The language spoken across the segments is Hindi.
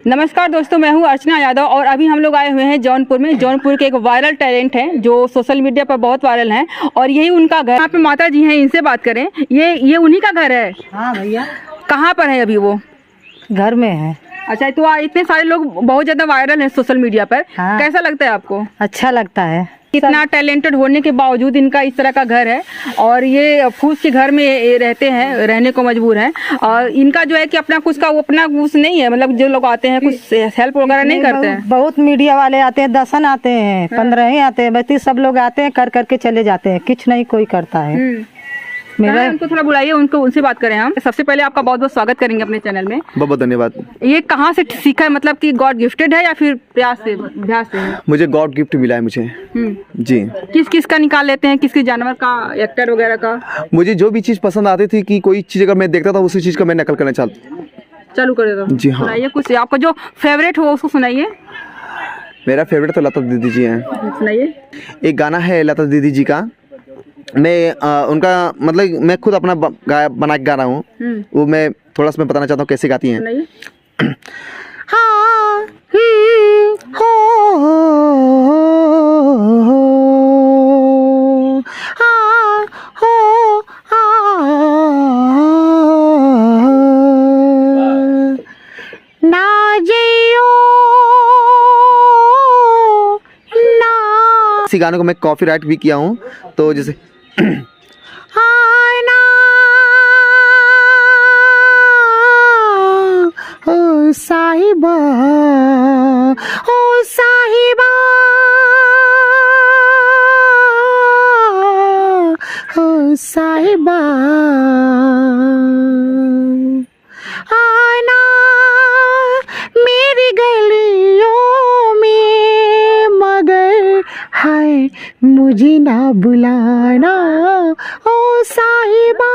नमस्कार दोस्तों, मैं हूं अर्चना यादव और अभी हम लोग आए हुए हैं जौनपुर में। जौनपुर के एक वायरल टैलेंट हैं जो सोशल मीडिया पर बहुत वायरल हैं और यही उनका घर। यहाँ पे माता जी हैं, इनसे बात करें। ये उन्हीं का घर है? हाँ भैया। कहाँ पर है अभी वो? घर में है। अच्छा, तो इतने सारे लोग बहुत ज्यादा वायरल हैं सोशल मीडिया पर। हाँ। कैसा लगता है आपको? अच्छा लगता है। इतना टैलेंटेड होने के बावजूद इनका इस तरह का घर है और ये फूस के घर में रहते हैं, रहने को मजबूर हैं। और इनका जो है कि अपना कुछ नहीं है, मतलब जो लोग आते हैं कुछ हेल्प वगैरह नहीं करते हैं। बहुत मीडिया वाले आते हैं, दर्शन आते हैं, 15 ही आते हैं, बस सब लोग आते हैं, कर करके चले जाते हैं, कुछ नहीं कोई करता है। मेरा उनको थोड़ा बुलाइए, उनसे बात करें हम। सबसे पहले आपका बहुत बहुत स्वागत करेंगे अपने चैनल में। बहुत बहुत धन्यवाद। ये कहाँ से सीखा है, मतलब कि गॉड गिफ्टेड है या फिर अभ्यास से है? मुझे गॉड गिफ्ट मिला है मुझे। जी। किस का निकाल लेते हैं, किस जानवर का, एक्टर वगैरह का? मुझे जो भी चीज़ पसंद आती थी कि कोई चीज़ अगर मैं देखता था उसी चीज़ का मैं नकल करना चालू कर देता हूँ। जी हाँ। सुनाइए कुछ, आपका जो फेवरेट हो उसको सुनाइए। मेरा फेवरेट तो लता दीदी जी हैं। सुनाइए। एक गाना है लता दीदी जी का, मैं उनका मतलब मैं खुद अपना बना के गा रहा हूँ। वो मैं थोड़ा सा मैं बताना चाहता हूँ कैसे गाती हैं। सुनाइए। हाँ, इसी गानों को मैं कॉपीराइट भी किया हूँ, तो जैसे ओ साहिबा, ओ साहिबा, ओ साहिबा, आना मेरी गलियों में मगर हाय मुझे ना बुलाना, ओ साहिबा,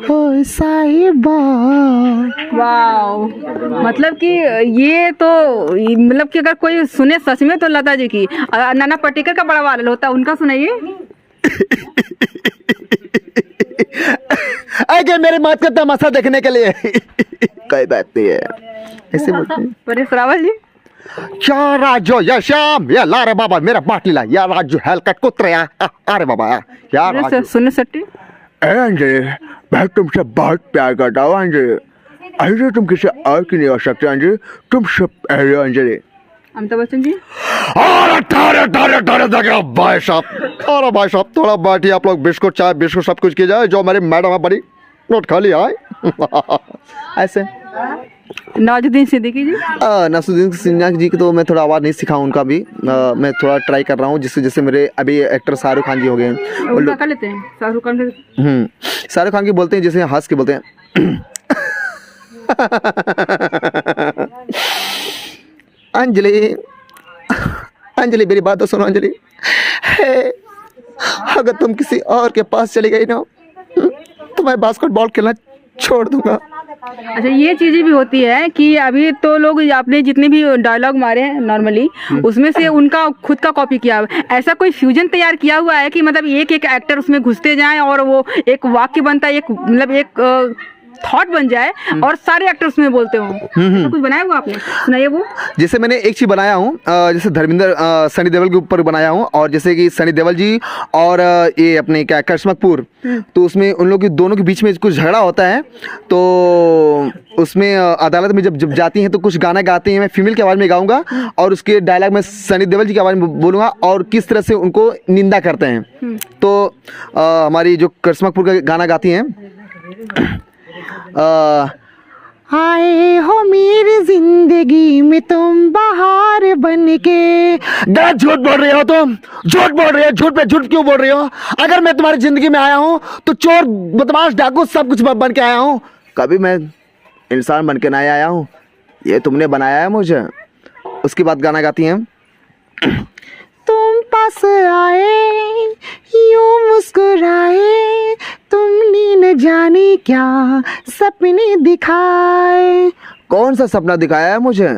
ओ साहिबा। वाओ, मतलब कि ये तो मतलब कि अगर कोई सुने सच में तो लता जी की। नाना पाटेकर का बड़ा वायरल होता है, उनका सुनाइए। आगे मेरे मात का तमाशा देखने के लिए। कोई बात नहीं है, ऐसे बोलते हैं। परेश रावल जी। क्या राजो या श्याम या ला रे बाबा मेरा बाटली ला या राजू हेलकट कुत्रे या अरे बाबा या राजू सुनने सट्टी। अंजलि, मैं तुमसे बहुत प्यार करता हूँ अंजलि। अंजलि तुम किसी और की नहीं हो सकते अंजलि, तुम सब पहले अंजलि। अमिताभ बच्चन जी। भाई साहब थोड़ा बैठिए आप लोग, बिस्कुट चाय बिस्कुट सब कुछ किया जाए, जो हमारी मैडम है बड़ी नोट खाली आए। ऐसे नवाजुद्दीन सिद्दीकी जी। नवाजुद्दीन सिद्दीकी जी की तो मैं थोड़ा आवाज़ नहीं सिखाऊँ उनका भी, मैं थोड़ा ट्राई कर रहा हूँ, जिससे जैसे मेरे अभी एक्टर शाहरुख खान जी हो गए हैं। उनका कर लेते हैं शाहरुख खान के। शाहरुख खान की बोलते हैं जैसे हंस के बोलते हैं। अंजलि, अंजलि मेरी बात तो सुनो अंजलि, अगर तुम किसी और के पास चली गई ना तो मैं बास्केटबॉल खेलना छोड़ दूंगा। अच्छा, ये चीजें भी होती है कि अभी तो लोग आपने जितने भी डायलॉग मारे हैं नॉर्मली उसमें से उनका खुद का कॉपी किया। ऐसा कोई फ्यूजन तैयार किया हुआ है कि मतलब एक एक एक्टर उसमें घुसते जाएं और वो एक वाक्य बनता है, एक मतलब एक थॉट बन जाए और सारे एक्टर उसमें बोलते हो? तो कुछ बनाया हुआ आपने? सुनाइए वो। जैसे मैंने एक चीज़ बनाया हूँ, जैसे धर्मेंद्र सनी देओल के ऊपर बनाया हूँ, और जैसे कि सनी देओल जी और ये अपने क्या करिश्मा कपूर, तो उसमें उन लोगों की दोनों के बीच में कुछ झगड़ा होता है, तो उसमें अदालत में जब जाती हैं तो कुछ गाना गाती हैं, मैं फीमेल की आवाज़ में गाऊंगा और उसके डायलॉग में सनी देओल जी की आवाज़ में बोलूँगा और किस तरह से उनको निंदा करते हैं। तो हमारी जो करिश्मा कपूर का गाना गाती हैं, आए हो मेरी जिंदगी में तुम बाहर बन के। झूठ बोल रहे हो तुम, झूठ बोल रहे हो, झूठ पे झूठ क्यों बोल रहे हो? अगर मैं तुम्हारी जिंदगी में आया हूँ तो चोर बदमाश डाकू सब कुछ बन के आया हूँ, कभी मैं इंसान बन के नहीं आया हूँ, ये तुमने बनाया है मुझे। उसके बाद गाना गाती हैं, तुम पास आए यूं मुस्कुराए, तुमने न जाने क्या सपने दिखाए। कौन सा सपना दिखाया है मुझे?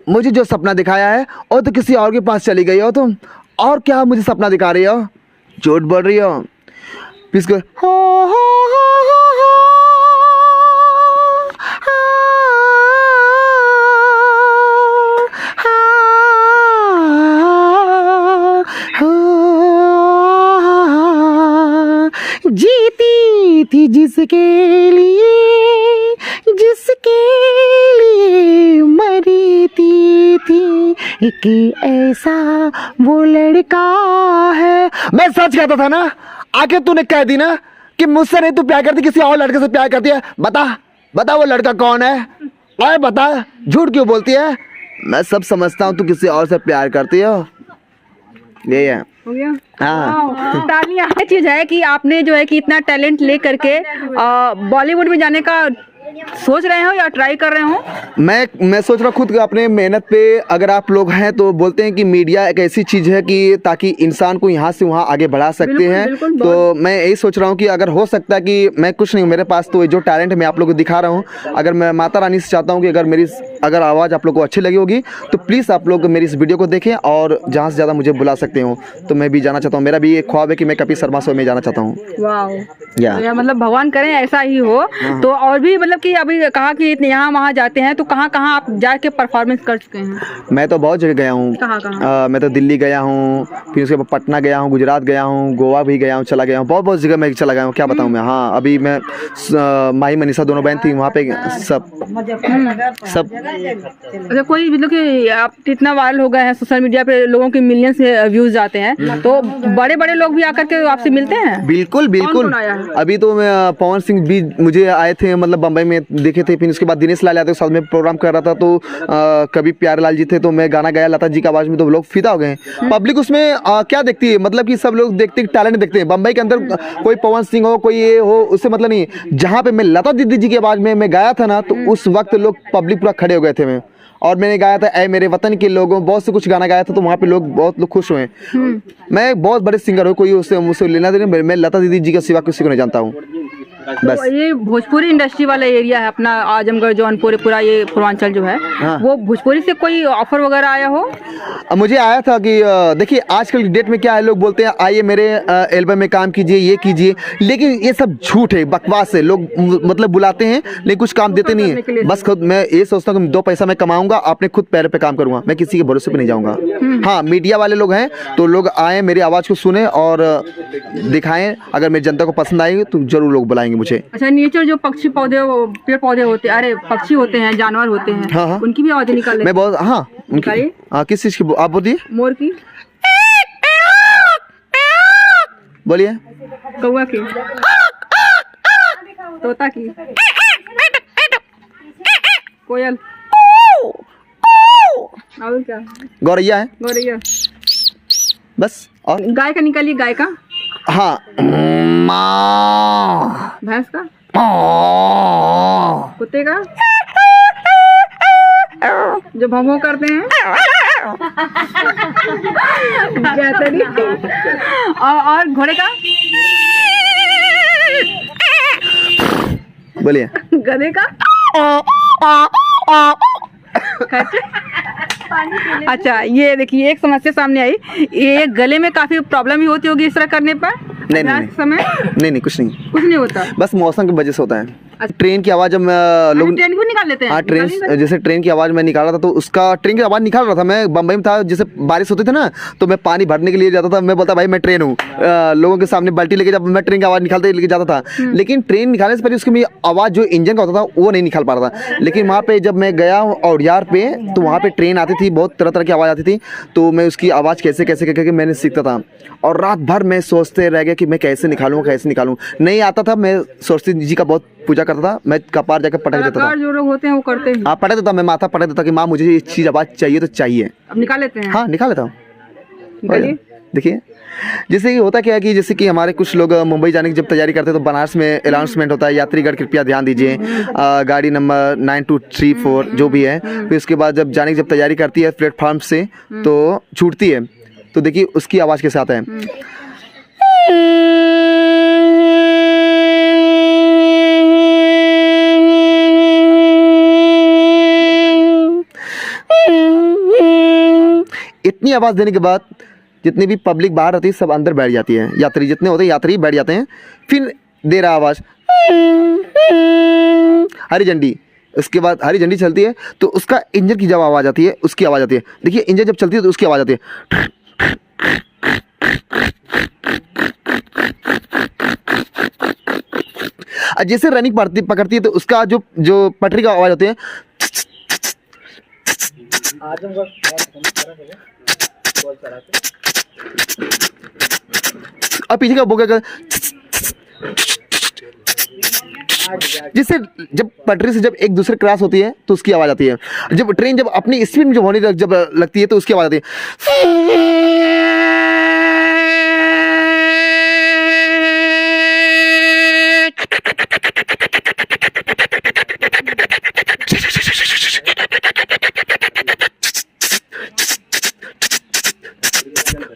मुझे जो सपना दिखाया है और तो किसी और के पास चली गई हो तुम, और क्या मुझे सपना दिखा रही हो? झूठ बोल रही हो। हो जीती थी जिसके लिए मरती थी, एक ऐसा वो लड़का है। मैं सच कहता था ना, आखिर तूने कह दी ना कि मुझसे नहीं तू प्यार करती, किसी और लड़के से प्यार करती है। बता बता वो लड़का कौन है, अरे बता, झूठ क्यों बोलती है? मैं सब समझता हूँ, तू किसी और से प्यार करती हो। ये है हो गया। हाँ। तालियां। ये चीज है कि आपने जो है कि इतना टैलेंट ले करके बॉलीवुड में जाने का सोच रहे हो या ट्राई कर रहे हो? मैं सोच रहा हूँ खुद अपने मेहनत पे। अगर आप लोग हैं तो बोलते हैं कि मीडिया एक ऐसी चीज़ है कि ताकि इंसान को यहाँ से वहाँ आगे बढ़ा सकते बिल्कुल, हैं। बिल्कुल, तो मैं यही सोच रहा हूँ कि अगर हो सकता है कि मैं कुछ नहीं हूँ, मेरे पास तो जो टैलेंट है मैं आप लोगों को दिखा रहा हूँ। अगर मैं माता रानी से चाहता हूँ कि अगर आवाज़ आप लोग को अच्छी लगी होगी तो प्लीज़ आप लोग मेरी इस वीडियो को देखें और जहाँ से ज़्यादा मुझे बुला सकते हो। तो मैं भी जाना चाहता हूँ, मेरा भी एक ख्वाब है कि मैं कपिल शर्मा शो में जाना चाहता हूँ। या मतलब भगवान करें ऐसा ही हो। तो और भी मतलब कि अभी कहा कि यहाँ वहाँ जाते हैं तो कहाँ कहाँ आप जाके परफॉर्मेंस कर चुके हैं? मैं तो बहुत जगह गया हूँ। कहाँ? मैं तो दिल्ली गया हूँ, फिर उसके बाद पटना गया हूँ, गुजरात गया हूँ, गोवा भी गया हूँ, चला गया हूँ, बहुत जगह मैं चला गया हूँ। क्या बताऊँ मैं। हाँ, अभी मैं माही मनीषा दोनों बहन थी वहाँ पे सब। अच्छा, कोई मतलब कि आप इतना वायरल हो गए हैं सोशल मीडिया पे, लोगों के मिलियंस व्यूज आते हैं, तो बड़े बड़े लोग भी आकर के आपसे मिलते हैं? बिल्कुल बिल्कुल। कौन आया है? अभी तो मैं पवन सिंह भी मुझे आए थे, मतलब बम्बई में देखे थे। फिर उसके बाद दिनेश लाल यादव साथ में प्रोग्राम कर रहा था, तो कभी प्यारे लाल जी थे, तो मैं गाना गाया लता जी की आवाज़ में, तो लोग फिदा हो गए। पब्लिक उसमें क्या देखती है, मतलब कि सब लोग देखते टैलेंट देखते हैं। बम्बई के अंदर कोई पवन सिंह हो, कोई ये हो, उससे मतलब नहीं। जहाँ पे मैं लता दीदी जी की आवाज़ में मैं गाया था ना, तो उस वक्त लोग पब्लिक पूरा खड़े हो गए थे। मैं और मैंने गाया था ऐ मेरे वतन के लोगों, बहुत से कुछ गाना गाया था, तो वहाँ पे बहुत लोग खुश हुए। मैं बहुत बड़े सिंगर हूँ, कोई उससे मुझसे लेना देना, मैं लता दीदी जी के सिवा किसी को नहीं जानता हूँ। बस तो ये भोजपुरी इंडस्ट्री वाला एरिया है अपना, आजमगढ़ जौनपुर पूरा ये पूर्वांचल जो है। हाँ। वो भोजपुरी से कोई ऑफर वगैरह आया हो? मुझे आया था कि देखिए आजकल की डेट में क्या है, लोग बोलते हैं आइए मेरे एल्बम में काम कीजिए, ये कीजिए, लेकिन ये सब झूठ है, बकवास है। लोग मतलब बुलाते हैं लेकिन कुछ काम देते नहीं है। बस खुद मैं ये सोचता हूँ कि 2 पैसा मैं कमाऊंगा, अपने खुद पैर पे काम करूंगा, मैं किसी के भरोसे पे नहीं जाऊंगा। हाँ, मीडिया वाले लोग हैं तो लोग आए, मेरी आवाज़ को सुने और दिखाएं। अगर मेरी जनता को पसंद आएगी तो जरूर लोग बुलाएंगे मुझे। अच्छा, नेचर जो पक्षी पौधे पेड़ पौधे होते हैं, अरे पक्षी होते हैं, जानवर होते हैं, हाँ, हाँ। उनकी भी आवाज़ें निकाल लेते मैं बहुत हाँ निकालिए। हाँ, किस चीज़ की आप बोलिए? मोर की, बोलिए। कौवा की, तोता की, कोयल, और क्या? गौरैया है गौरैया। बस। और गाय का निकालिए, गाय का, हाँ, माँ, भैंस का, कुत्ते का जो भौं करते हैं, बेहतरीन। और घोड़े का, बोलिए। गधे का। अच्छा, ये देखिए एक समस्या सामने आई, ये गले में काफी प्रॉब्लम ही होती होगी इस तरह करने पर? नहीं समय नहीं, कुछ नहीं होता, बस मौसम की वजह से होता है। अच्छा। ट्रेन की आवाज़ जब लोग ट्रेन भी निकाल लेते हैं? हाँ, ट्रेन जैसे ट्रेन की आवाज़ मैं निकाल रहा था, तो उसका ट्रेन की आवाज़ निकाल रहा था। मैं बम्बई में था, जैसे बारिश होती थी ना, तो मैं पानी भरने के लिए जाता था। मैं बोलता भाई मैं ट्रेन हूँ, लोगों के सामने बाल्टी लेके जब मैं ट्रेन की आवाज़ निकालते लेके जाता था। लेकिन ट्रेन निकालने से पहले उसकी मेरी आवाज़ जो इंजन का होता था वो नहीं निकाल पा रहा था। लेकिन वहाँ पे जब मैं गया औडियार पे, तो वहाँ पे ट्रेन आती थी, बहुत तरह तरह की आवाज़ आती थी, तो मैं उसकी आवाज़ कैसे कैसे करके मैंने सीखता था। और रात भर मैं सोचते रह गया कि मैं कैसे निकालूँ। नहीं आता था, मैं सरस्वती जी का बहुत पूजा करता था, मैं कपार जाकर पटक देता था। जो लोग होते हैं वो करते हैं। हाँ, पटक देता, मैं माथा पटक देता कि माँ मुझे ये चीज़ आवाज़ चाहिए तो चाहिए। अब निकाल लेते हैं? हाँ, निकाल लेता हूँ। निकालिए। देखिए जैसे कि होता क्या है कि जैसे कि हमारे कुछ लोग मुंबई जाने की जब तैयारी करते हैं तो बनारस में अनाउंसमेंट होता है, यात्रीगण कृपया ध्यान दीजिए, गाड़ी नंबर 9234 जो भी है। फिर उसके बाद जब जाने की जब तैयारी करती है प्लेटफॉर्म से तो छूटती है, तो देखिए उसकी आवाज़ कैसे आता है। इतनी आवाज़ देने के बाद जितनी भी पब्लिक बाहर रहती है सब अंदर बैठ जाती है, यात्री जितने होते हैं यात्री बैठ जाते हैं। फिर दे रहा आवाज़ हरी झंडी, उसके बाद हरी झंडी चलती है तो उसका इंजन की जब आवाज़ आती है उसकी आवाज़ आती है। देखिए इंजन जब चलती है तो उसकी आवाज़ आती है। जैसे रनिंग पकड़ती है तो उसका जो पटरी का आवाज होती है, और पीछे का बोगा जिससे जब पटरी से जब एक दूसरे क्रॉस होती है तो उसकी आवाज आती है। जब ट्रेन जब अपनी स्पीड में जब होने जब लगती है तो उसकी आवाज आती है।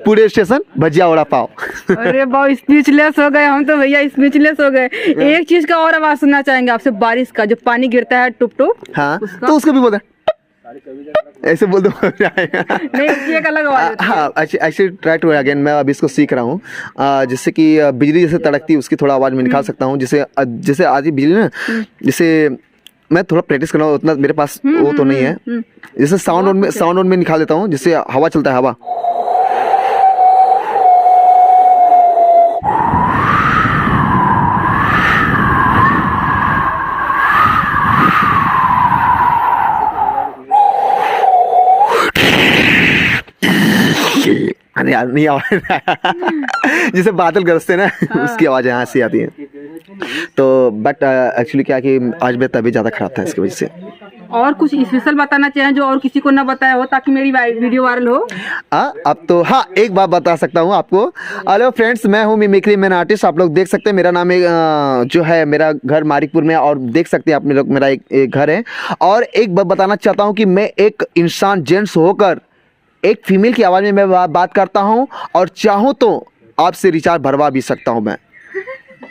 पूरे स्टेशन भजिया वड़ा पाव। अरे बहुत स्पीचलेस हो गए हम तो भैया, स्पीचलेस हो गए। एक चीज का और आवाज सुनना चाहेंगे आपसे, बारिश का, जो पानी गिरता है टुप टुप। हाँ तो उसको भी बोलते ऐसे बोल दो नहीं, उसकी एक अलग आवाज होती है। हाँ एक्चुअली ट्राई टू अगेन, मैं अभी इसको सीख रहा हूँ। जिससे कि बिजली जैसे तड़कती है उसकी थोड़ा आवाज़ में निकाल सकता हूँ। जैसे आधी बिजली ना, जैसे मैं थोड़ा प्रैक्टिस कर रहा हूँ, उतना मेरे पास वो तो नहीं है। जैसे साउंड में निकाल देता हूँ, जिससे हवा चलता है, हवा। अरे यार नहीं आवाज जैसे बादल गरजते ना उसकी आवाज यहाँ से आती है। तो बट एक्चुअली क्या कि आज मेरी तबीयत ज़्यादा खराब था, इसकी वजह से। और कुछ स्पेशल बताना चाहें जो और किसी को ना बताया हो, ताकि मेरी वीडियो वायरल हो? अब तो हाँ, एक बात बता सकता हूँ आपको। हेलो फ्रेंड्स, मैं हूँ मिमिक्री मैन आर्टिस्ट। आप लोग देख सकते हैं मेरा नाम जो है, मेरा घर मारिकपुर में, और देख सकते हैं आप लोग मेरा एक घर है। और एक बात बताना चाहता हूँ कि मैं एक इंसान जेंट्स होकर एक फीमेल की आवाज़ में मैं बात करता हूँ, और चाहूँ तो आपसे रिचार्ज भरवा भी सकता हूँ मैं।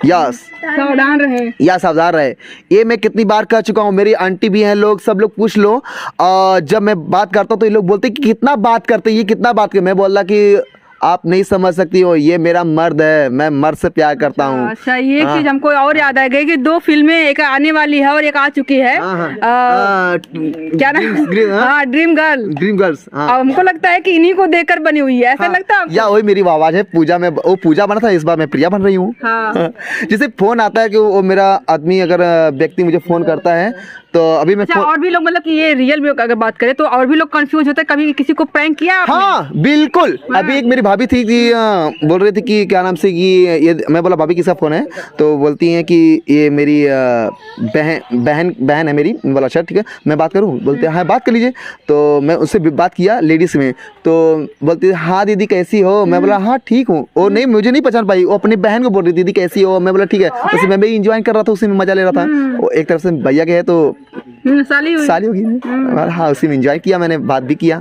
यस, सावधान रहे। या सावधान रहे। ये मैं कितनी बार कह चुका हूँ, मेरी आंटी भी हैं, लोग सब लोग पूछ लो। जब मैं बात करता हूँ तो ये लोग बोलते हैं कि कितना बात करते, ये कितना बात कर। मैं बोल रहा कि आप नहीं समझ सकती हो, ये मेरा मर्द है, मैं मर्द से प्यार करता हूँ। अच्छा, ये चीज हमको और याद आ गई कि 2 फिल्में, एक आने वाली है और एक आ चुकी है। क्या नाम? हाँ, ड्रीम गर्ल्स। हमको लगता है कि इन्हीं को देखकर बनी हुई है, ऐसा लगता है आपको? या वही मेरी आवाज है। पूजा में वो पूजा बना था, इस बार मैं प्रिया बन रही हूँ। जैसे फोन आता है कि वो मेरा आदमी, अगर व्यक्ति मुझे फोन करता है तो अभी मैं और भी लोग, मतलब कि ये रियल में अगर बात करें तो और भी लोग कंफ्यूज होते हैं, कभी किसी को प्रैंक किया आपने? हाँ बिल्कुल। अभी एक मेरी भाभी थी कि बोल रही थी कि क्या नाम से, कि ये, मैं बोला भाभी किसका फोन है, तो बोलती हैं कि ये मेरी बहन है मेरी। बोला अच्छा ठीक है, मैं बात करूँ? बोलते हैं हाँ बात कर लीजिए। तो मैं उससे बात किया लेडीज में, तो बोलती हाँ दीदी कैसी हो? मैं बोला हाँ ठीक हूँ। और नहीं, मुझे नहीं पहचान पाई, वो अपनी बहन को बोल रही दीदी कैसी हो। मैं बोला ठीक है। वैसे मैं भी इंजॉय कर रहा था, उसी में मजा ले रहा था। वो एक तरफ से भैया के है तो साली होगी। हाँ, उसी में एंजॉय किया मैंने, बात भी किया।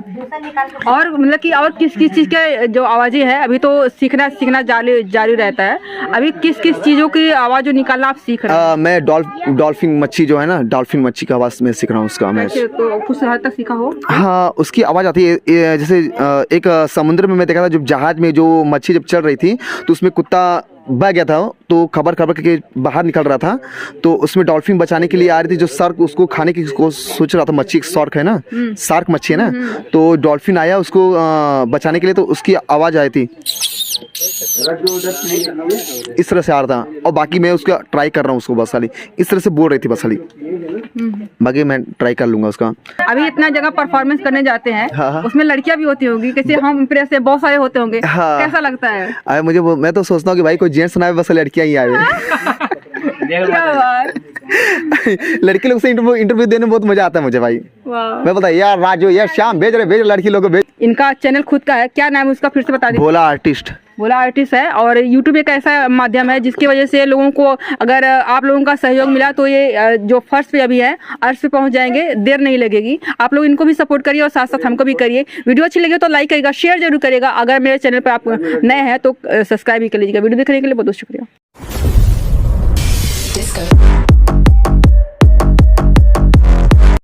और मतलब कि और किस चीज के जो आवाजें है, अभी तो सीखना जारी रहता है। अभी किस चीजों की आवाज जो निकालना आप सीख रहे हैं? मैं डॉल्फिन मच्छी जो है ना, डॉल्फिन मच्छी का आवाज मैं सीख रहा हूँ उसका। मैं तो कुछ हद तक सीखा हो? हाँ, उसकी आवाज आती है। जैसे एक समुद्र में मैं देखा था, जब जहाज में जो मच्छी जब चल रही थी तो उसमें कुत्ता बह गया था, तो खबर के बाहर निकल रहा था। तो उसमें डॉल्फिन बचाने के लिए आ रही थी, जो शार्क उसको खाने की सोच रहा था। मच्छी एक शार्क है ना, शार्क मच्छी है ना, तो डॉल्फिन आया उसको बचाने के लिए, तो उसकी आवाज आई थी इस तरह से आ रहा था। और बाकी मैं उसका ट्राई कर रहा हूँ, उसको बस वाली इस तरह से बोल रही थी बस वाली। बाकी मैं ट्राई कर लूंगा उसका। अभी इतना जगह परफॉर्मेंस करने जाते हैं, हाँ। उसमें लड़कियां भी होती होंगी, कैसे हम इम्प्रेस है, बहुत सारे होते होंगे। हाँ। कैसा लगता है? अरे मैं तो सोचता हूँ कि भाई कोई जेंट्स ना आए, बस लड़कियां ही आए। क्या बात। लड़की लोग से इंटरव्यू देने में बहुत मजा आता है मुझे भाई। मैं बता यार राजू, यार श्याम भेज लड़की लोगों को भेज। इनका चैनल खुद का है, क्या नाम है उसका, फिर से बता दीजिए। भोला आर्टिस्ट है। और YouTube एक ऐसा माध्यम है जिसकी वजह से लोगों को, अगर आप लोगों का सहयोग मिला तो ये जो फर्स्ट पे अभी है अर्श पे पहुंच जाएंगे, देर नहीं लगेगी। आप लोग इनको भी सपोर्ट करिए और साथ साथ हमको भी करिए। वीडियो अच्छी लगे तो लाइक करिएगा, शेयर जरूर करिएगा। अगर मेरे चैनल पर आप नए हैं तो सब्सक्राइब भी कर लीजिएगा। वीडियो देखने के लिए बहुत बहुत शुक्रिया।